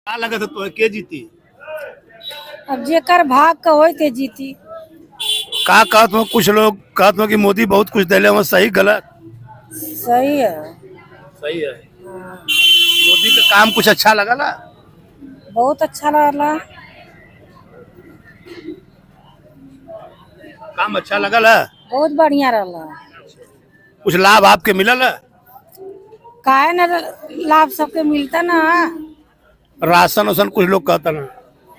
क्या लगा था तो के जीती? अब जेकर भाग का होई ते जीती। का कहत हो कुछ लोग कहत हो कि मोदी बहुत कुछ दिले हो, सही गलत? सही है। सही है। मोदी का काम कुछ अच्छा लगा ना? बहुत अच्छा लगला। काम अच्छा लगा ला? बहुत बढ़िया रहला। कुछ लाभ आपके मिलल है? काहे न लाभ सबके मिलता ना। राशन वासन कुछ लोग कहता ना।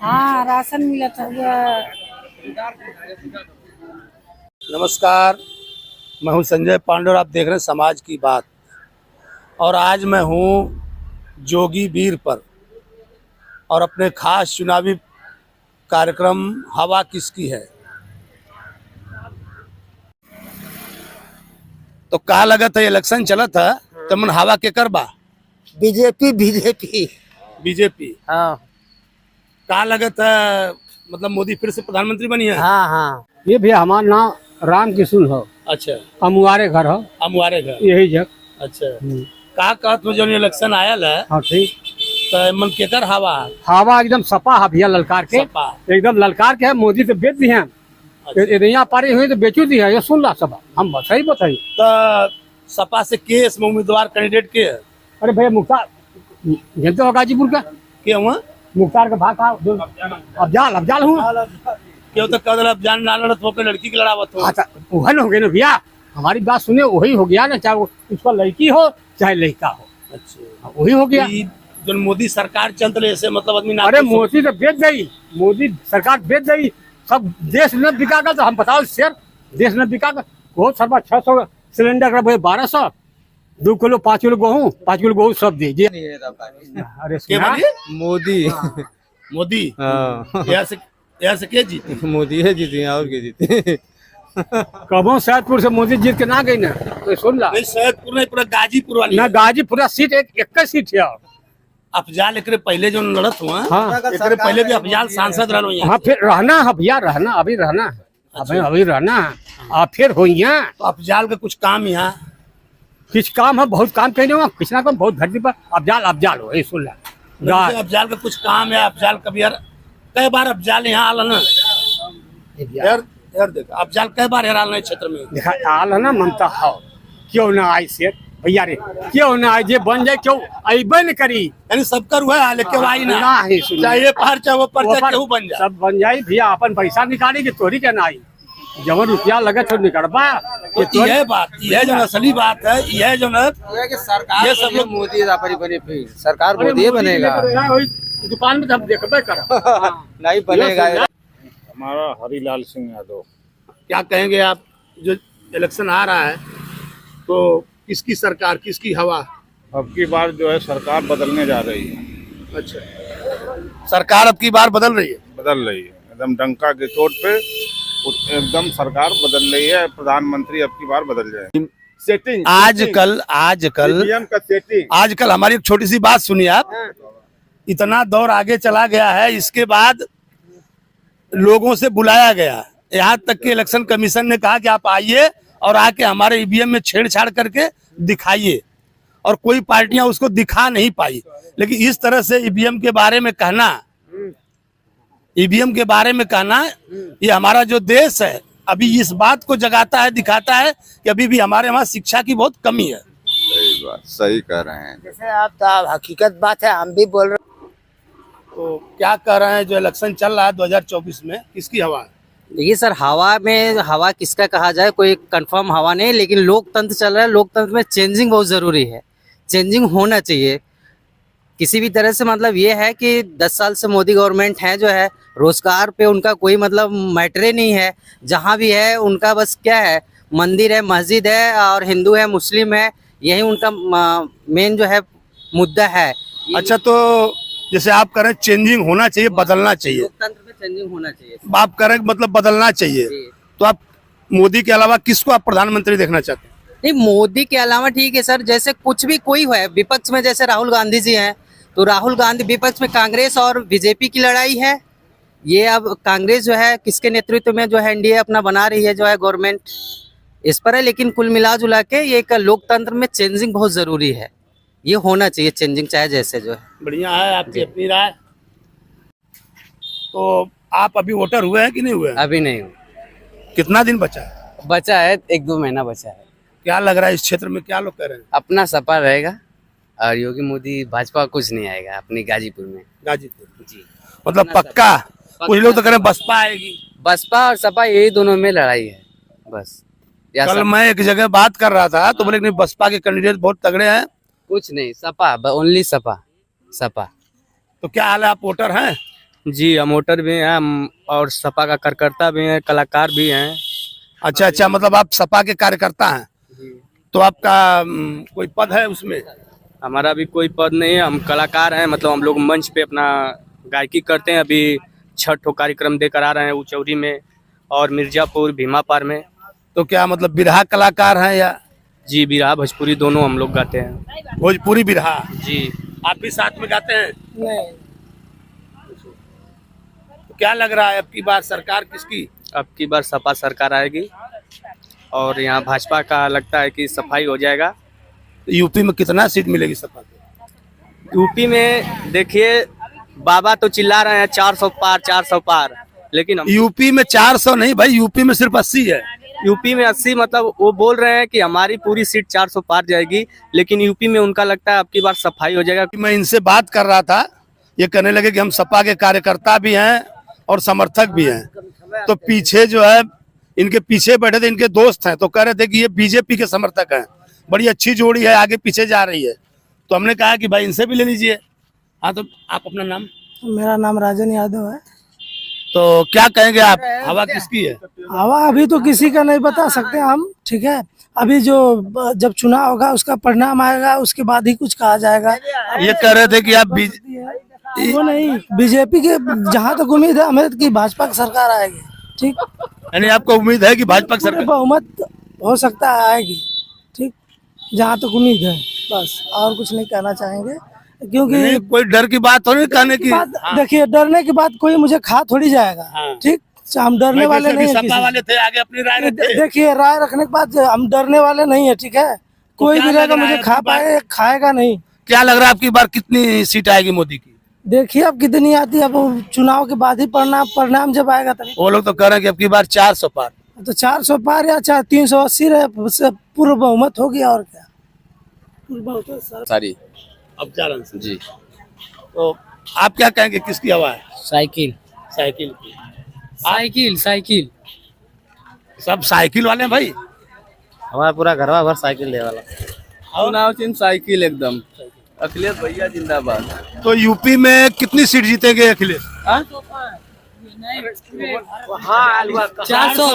हाँ, राशन मिलता है। नमस्कार, मैं हूं संजय पांडे और आप देख रहे हैं समाज की बात। और आज मैं हूं जोगीबीर पर और अपने खास चुनावी कार्यक्रम हवा किसकी है। तो का लगा था इलेक्शन चला था तो मन हवा के करबा? BJP BJP. बीजेपी। हाँ का लगा था मतलब मोदी फिर से प्रधानमंत्री बनी है? हाँ हाँ। ये भी हमारा नाम राम किशुन हो। अच्छा, अमुआरे घर हो। हमारे घर यही जग। अच्छा। का कहत में जो इलेक्शन आयल है हाँ ठीक। तो मन केकर हवा? हवा एकदम सपा हभिया ललकार के। सपा। एकदम ललकार के है। मोदी तो बेच दी है। यहाँ पारी हुई तो बेचू दी है। ये सुन ला सब हम सही बताइए। तो सपा से के इसमें उम्मीदवार कैंडिडेट के है? अरे भैया मुख्तार जानते हो गाजीपुर का? के हुआ? मुख्तार का भाग था अफजाल हूँ। क्यों तो कदल अब जान ना लड़त हो के लड़की की लड़ावत हो। अच्छा वही हो गया ना भैया। हमारी बात सुने वही हो गया ना। चाहे उसका लड़की हो चाहे लड़का हो। अच्छा, वही हो गया। जो मोदी सरकार चलत रहे ऐसे मतलब आदमी ना। अरे मोदी तो बेच गई। मोदी सरकार बेच गई। सब देश न बिकागा तो हम बताओ शेयर देश न बिकागा। बहुत सरबा 600 सिलेंडर कर 1200 2 किलो 5 किलो गेहूँ 5 किलो गेहूँ सब दे। अरे के सुना? मोदी। मोदी हाँ यहाँ से के जीती? मोदी है जीती और के जीती। कबो सैदपुर से मोदी जीत के ना गई ना। तो सुन ला नहीं सैदपुर नहीं, पूरा गाजीपुर वाली ना गाजीपुर सीट एक सीट है। अफजाल एकरे पहले जो लड़त हुआ हाँ। एकरे पहले भी अफजाल सांसद रहो यहाँ। हाँ फिर रहना है भैया रहना अभी रहना है। अभी रहना है। आप फिर हो तो अफजाल का कुछ काम यहाँ कुछ काम है। बहुत काम कहने हुआ कुछ ना कम बहुत घटी पर अफजाल हो। सुन ला अफजाल का कुछ काम है। अफजाल कभी यार कई बार अफजाल यहाँ आल ना यार देख अफजाल कई बार हेराल नहीं क्षेत्र में देखा आल है ना ममता हो। क्यों ना आई शेर भैया रे क्यों ना आई जे बन जाए क्यों अबे न करी। यानी सबकर हुआ है लेकिन आई ना ही सुन चाहे पार चाहे वो पर केहू बन जाए सब बन जाए भैया। अपन पैसा निकाली के तोरी के ना आई जवन रुपया लगे तो निकलबा। यह बात यह जो असली बात है यह जो न सरकार ये सब लोग मोदी बने फिर सरकार मोदी बनेगा। दुकान में हम देखबे कर नहीं बनेगा। हमारा हरिलाल सिंह यादव। क्या कहेंगे आप? जो इलेक्शन आ रहा है तो किसकी सरकार किसकी हवा? अब की बार जो है सरकार बदलने जा रही है। अच्छा, सरकार अब की बार बदल रही है? बदल रही है एकदम डंका के चोट पे एकदम सरकार बदल रही है। प्रधानमंत्री अब की बार बदल जाए। सेटिंग आजकल का सेटिंग आजकल हमारी एक छोटी सी बात सुनिए आप। इतना दौर आगे चला गया है इसके बाद लोगों से बुलाया गया। यहाँ तक कि इलेक्शन कमीशन ने कहा कि आप आइए और आके हमारे ईवीएम में छेड़छाड़ करके दिखाइए। और कोई पार्टियां उसको दिखा नहीं पाई। लेकिन इस तरह से ईवीएम के बारे में कहना ये हमारा जो देश है अभी इस बात को जगाता है दिखाता है कि अभी भी हमारे वहाँ शिक्षा की बहुत कमी है। सही बात सही कह रहे हैं। जैसे आप तो हकीकत बात है हम भी बोल रहे। तो क्या कह रहे हैं जो इलेक्शन चल रहा है 2024 में किसकी हवा है? देखिए सर हवा में हवा किसका कहा जाए कोई कंफर्म हवा नहीं। लेकिन लोकतंत्र चल रहा है। लोकतंत्र में चेंजिंग बहुत ज़रूरी है। चेंजिंग होना चाहिए किसी भी तरह से। मतलब ये है कि 10 साल से मोदी गवर्नमेंट है जो है रोजगार पे उनका कोई मतलब मैटर ही नहीं है। जहाँ भी है उनका बस क्या है मंदिर है मस्जिद है और हिंदू है मुस्लिम है यही उनका मेन जो है मुद्दा है। अच्छा, तो जैसे आप कह रहे हैं चेंजिंग होना चाहिए बदलना चाहिए। लोकतंत्र में चेंजिंग होना चाहिए। आप कह रहे हैं मतलब बदलना चाहिए तो आप मोदी के अलावा किसको आप प्रधानमंत्री देखना चाहते हैं? नहीं मोदी के अलावा ठीक है सर। जैसे कुछ भी कोई है विपक्ष में जैसे राहुल गांधी जी हैं तो राहुल गांधी विपक्ष में कांग्रेस और बीजेपी की लड़ाई है। ये अब कांग्रेस जो है किसके नेतृत्व में जो है एनडीए अपना बना रही है जो है गवर्नमेंट इस पर है। लेकिन कुल मिला जुला के ये एक लोकतंत्र में चेंजिंग बहुत जरूरी है। ये होना चाहिए चेंजिंग, चाहे जैसे जो है। बढ़िया है आपकी अपनी राय। तो आप अभी वोटर हुए हैं कि नहीं हुए हैं? अभी नहीं हूँ, कितना दिन बचा है? बचा है 1-2 महीना बचा है। क्या लग रहा है इस क्षेत्र में, क्या लोग कह रहे हैं? अपना सपा रहेगा और योगी मोदी भाजपा कुछ नहीं आएगा अपनी गाजीपुर में। गाजीपुर जी, मतलब पक्का? कुछ लोग तो कह रहे हैं बसपा आएगी। बसपा और सपा यही दोनों में लड़ाई है बस। या कल सपा, मैं एक जगह बात कर रहा था तो बोले कि नहीं, बसपा के कैंडिडेट बहुत तगड़े हैं। कुछ नहीं, सपा, ओनली सपा, सपा। तो क्या हाल है, आप वोटर हैं? जी, हम वोटर भी हैं, हम और सपा का कार्यकर्ता भी हैं, कलाकार भी हैं। अच्छा, मतलब आप सपा के कार्यकर्ता हैं। तो आपका कोई पद है उसमें? हमारा भी कोई पद नहीं है, हम कलाकार हैं, मतलब हम लोग मंच पे अपना गायकी करते हैं। अभी 6 ठो कार्यक्रम देकर आ रहे हैं उचौरी में और मिर्जापुर भीमापार में। तो क्या मतलब बिरहा कलाकार हैं या? जी, बिरहा भोजपुरी दोनों हम लोग गाते हैं। भोजपुरी बिरहा? जी। आप भी साथ में गाते हैं? नहीं। तो क्या लग रहा है अब की बार सरकार किसकी? अब की बार सपा सरकार आएगी और यहाँ भाजपा का लगता है कि सफाई हो जाएगा। यूपी में कितना सीट मिलेगी सपा को? यूपी में देखिए, बाबा तो चिल्ला रहे हैं 400 पार 400 पार, लेकिन यूपी में 400 नहीं भाई, यूपी में सिर्फ 80 है। यूपी में 80, मतलब वो बोल रहे हैं कि हमारी पूरी सीट 400 पार जाएगी, लेकिन यूपी में उनका लगता है अब की बार सफाई हो जाएगा। मैं इनसे बात कर रहा था, ये कहने लगे कि हम सपा के कार्यकर्ता भी हैं और समर्थक भी हैं। तो पीछे जो है, इनके पीछे बैठे थे, इनके दोस्त हैं, तो कह रहे थे कि ये बीजेपी के समर्थक हैं। बड़ी अच्छी जोड़ी है, आगे पीछे जा रही है। तो हमने कहा कि भाई इनसे भी ले लीजिए। हाँ, तो आप अपना नाम? मेरा नाम राजन यादव है। तो क्या कहेंगे आप, हवा किसकी है? हवा अभी तो किसी का नहीं बता सकते हम, ठीक है। अभी जो जब चुनाव होगा उसका परिणाम आएगा, उसके बाद ही कुछ कहा जाएगा। ये कह रहे थे कि आप वो नहीं, बीजेपी के जहाँ तक उम्मीद है हमें कि भाजपा की सरकार आएगी, ठीक। यानी आपको उम्मीद है कि भाजपा की सरकार? बहुमत हो सकता है आएगी, ठीक, जहाँ तक उम्मीद है, बस। और कुछ नहीं कहना चाहेंगे क्योंकि नहीं, कोई डर की बात तो नहीं कहने की। देखिए, डरने की बात कोई मुझे खा थोड़ी जाएगा, ठीक। हम डरने वाले नहीं है। सपा वाले थे, आगे अपनी राय रखे। देखिए, राय रखने के बाद हम डरने वाले नहीं है, ठीक है। कोई भी रहेगा मुझे खा पाए, खाएगा नहीं। क्या लग रहा है आपकी बार कितनी सीट आएगी मोदी की? देखिए अब कितनी आती है, अब चुनाव के बाद ही परिणाम जब आएगा तभी। वो लोग तो कह रहे हैं कि अब की बार 400 पार। तो 400 पार या 380 रहे, उससे पूर्व बहुमत होगी। और क्या पूर्व बहुमत सारी अब 4 जी। तो आप क्या कहेंगे, किसकी हवा है? साइकिल, साइकिल की? Cycle, cycle. सब साइकिल वाले हैं भाई। हमारा पूरा घरवा भर साइकिल ले वाला। चुनाव चिन्ह साइकिल एकदम। अखिलेश भैया जिंदाबाद। तो यूपी में कितनी सीट जीतेंगे अखिलेश? 400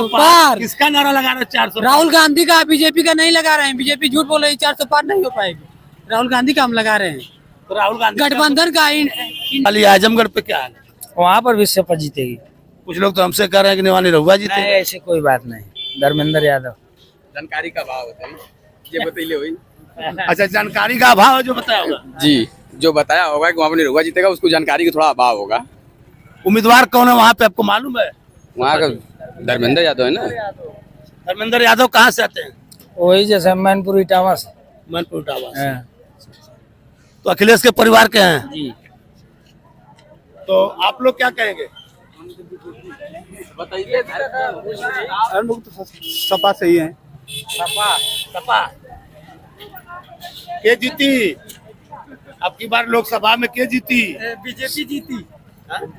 पार। किसका नारा लगा रहे हैं 400? राहुल गांधी का, बीजेपी का नहीं लगा रहे हैं। बीजेपी झूठ बोल रही है, 400 पार नहीं हो पाएगी। राहुल गांधी का हम लगा रहे हैं। तो राहुल गांधी गठबंधन का खाली आजमगढ़ पे क्या है? वहाँ पर भी सपा जीतेगी। कुछ लोग तो हमसे कह रहे हैं कि निवानी रहुआ जीते। नहीं, ऐसे कोई बात नहीं। धर्मेंद्र यादव। जानकारी का भाव बताइए, ये बतैले हुई। अच्छा, जानकारी का अभाव है जो बताया होगा। जी, जो बताया होगा कि वहाँ पर निरुआ जीतेगा, उसको जानकारी का थोड़ा अभाव होगा। उम्मीदवार कौन है वहाँ पे, आपको मालूम है? वहाँ का धर्मेंद्र यादव है ना। धर्मेंद्र यादव कहाँ से आते हैं? वही जैसे मैनपुर इटावा से। मनपुर इटावा। तो अखिलेश के परिवार के हैं जी। तो आप लोग क्या कहेंगे? बताइए। सपा सही है। सपा के जीती? अब की बार लोकसभा में के जीती? बीजेपी जीती।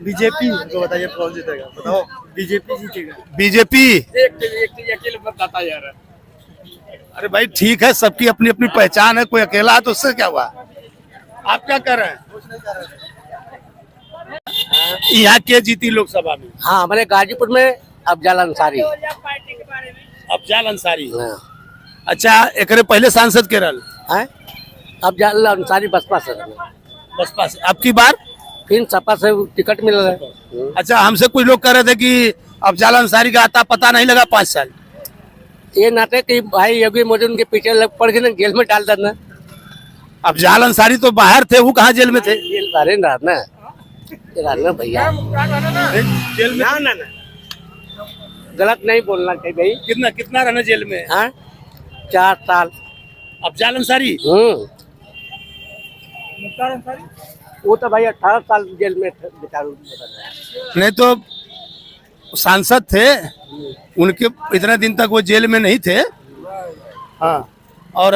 बीजेपी को बताइए कौन जीतेगा, बताओ। बीजेपी जीतेगा। बीजेपी? अकेले बताता यार। अरे भाई ठीक है, सबकी अपनी अपनी पहचान है, कोई अकेला है तो उससे क्या हुआ? आप क्या कर रहे हैं? यहाँ के जीती लोकसभा में? हाँ, हमारे गाजीपुर में अफजल अंसारी। अफजल अंसारी। अच्छा, एकरे पहले सांसद के रल? अफजल अंसारी बसपा से। बसपा से। अब की बार फिर सपा से टिकट मिल रहा है। अच्छा, हमसे कुछ लोग कह रहे थे कि अफजल अंसारी का आता पता नहीं लगा 5 साल। ये नाते कि भाई योगी मोदी उनके पीछे लग पड़ गए ना, जेल में डाल देना। अफजल अंसारी तो बाहर थे, वो कहाँ जेल में थे? जेल बाहर रहना भैया। जेल में? ना गलत नहीं बोलना चाहिए भाई। कितना रहना जेल में? 4 साल। अफजल अंसारी? वो तो भाई 18 साल जेल में बेचारू नहीं तो सांसद थे, उनके इतने दिन तक वो जेल में नहीं थे। हाँ, और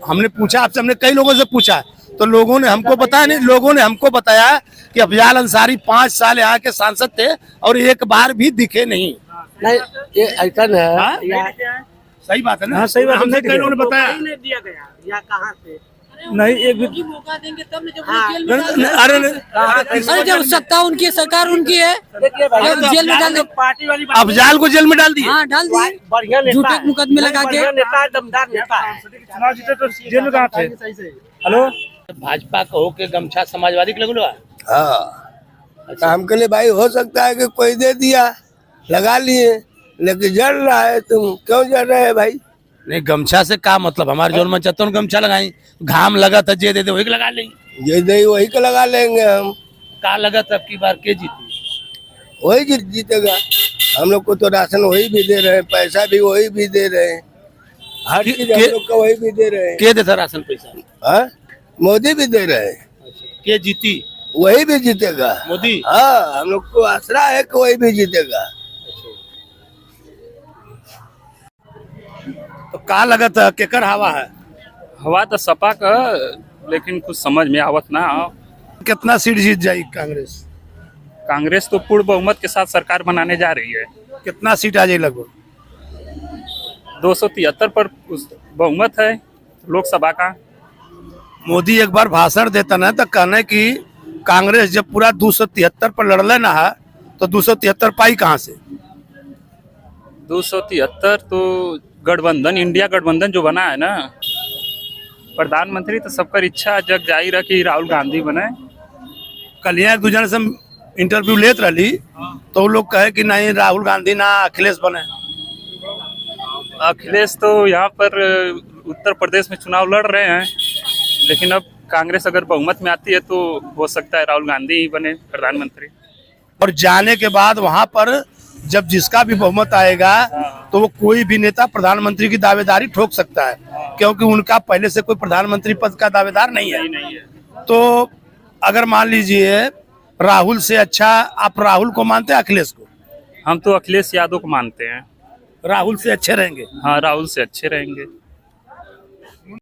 हमने पूछा आपसे, हमने कई लोगों से पूछा तो लोगों ने हमको बताया नहीं, लोगों ने हमको बताया कि अफजाल अंसारी 5 साल यहाँ के सांसद थे और एक बार भी दिखे नहीं। नहीं, ये ऐसा है। हाँ? सही बात है ना? हाँ, सही बात है। हमसे कई लोगों ने बताया। दिया गया या कहाँ से? नहीं, एक भी मौका देंगे तब न, जब हाँ। जेल में डाल अरे अरे जब सत्ता उनकी है, सरकार उनकी है, देखिए भाई, जब जेल में डाल दे, पार्टी वाली अफजाल को जेल में डाल दिए। हाँ डाल दिए, बढ़िया नेता झूठे है। मुकदमे लगा के। बढ़िया नेता है, दमदार नेता है। चुनाव जीते तो जेल में कहाँ थे? हेलो, भाजपा कहो के गमछा समाजवादी के लगलो। हाँ, काम के लिए भाई हो सकता है कि कोई दे दिया, लगा लिए, लेकिन जल रहा है, तुम क्यों जल रहे हैं भाई? नहीं, गमछा से क्या मतलब? हमारे जोन में चतुर गमछा लगाई, घाम लगा था जे दे दे वही के लगा लेंगे। ये दही वही का लगा लेंगे हम। का लगा था अब की बार के जीती? वही जीतेगा। हम लोग को तो राशन वही भी दे रहे हैं, पैसा भी वही भी दे रहे हैं, हर चीज हम लोग का वही भी दे रहे हैं। के देता राशन पैसा? हाँ, मोदी भी दे रहे हैं। के जीती? वही भी जीतेगा मोदी। हाँ, हम लोग को आसरा है कि वही भी जीतेगा। तो का लगा था केकर हवा है? हवा तो सपा का, लेकिन कुछ समझ में आवत ना। कितना सीट जीत जाएगी कांग्रेस? कांग्रेस तो पूर्ण बहुमत के साथ सरकार बनाने जा रही है। कितना सीट आ जाए लगभग? 273 पर बहुमत है लोकसभा का। मोदी एक बार भाषण देता ना तो कहने की कांग्रेस जब पूरा 273 पर लड़ले ना है तो 273 पाई कहाँ से? 273 तो गठबंधन, इंडिया गठबंधन जो बना है ना, प्रधानमंत्री तो सबका इच्छा जग जाहिर है कि राहुल गांधी बने। कल यहाँ एक दूसरे से इंटरव्यू लेत रही तो वो लोग कहे कि नहीं राहुल गांधी ना अखिलेश बने। अखिलेश तो यहाँ पर उत्तर प्रदेश में चुनाव लड़ रहे हैं, लेकिन अब कांग्रेस अगर बहुमत में आती है तो हो सकता है राहुल गांधी ही बने प्रधानमंत्री। और जाने के बाद वहां पर जब जिसका भी बहुमत आएगा तो वो कोई भी नेता प्रधानमंत्री की दावेदारी ठोक सकता है, क्योंकि उनका पहले से कोई प्रधानमंत्री पद का दावेदार नहीं है। तो अगर मान लीजिए राहुल से अच्छा, आप राहुल को मानते हैं अखिलेश को? हम तो अखिलेश यादव को मानते हैं। राहुल से अच्छे रहेंगे? हाँ, राहुल से अच्छे रहेंगे।